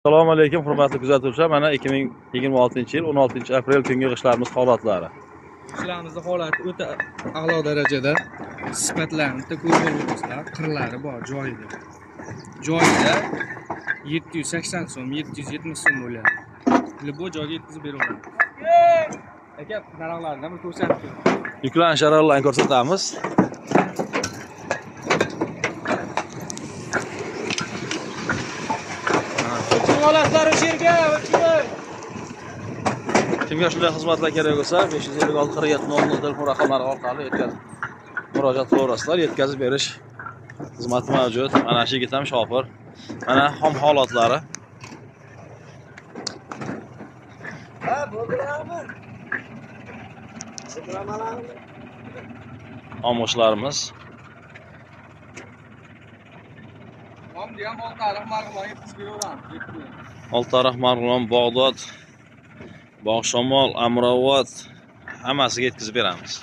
Assalomu alaykum, hurmatli kuzatuvchilar. Mana 2026-yil 16-aprel kungi ishlarimiz holatlari. Ishlarimizni holati o'ta a'lo darajada. Sifatlarni bitta ko'rib o'tibsizlar. Qirlari bor joyida. Joyida 780 so'm, 770 so'm bo'ladi. Bu joyga yetkazib beraveramiz. Aka, narxlarni bir ko'rsatib bering. Yuklanish aralarini ko'rsatamiz. Kimga shunday xizmatlar kerak bo'lsa 556 47 telefon raqamlari orqali murojaat qilaverasizlar. Yetkazib berish xizmati mavjud. Mana shu yigit ham shofir. Mana xom holatlari. Omoshlarimiz. Oltiariq, Marg'ilon, Bog'dod, Bog'shamol, Amravot hammasiga yetkazib beramiz.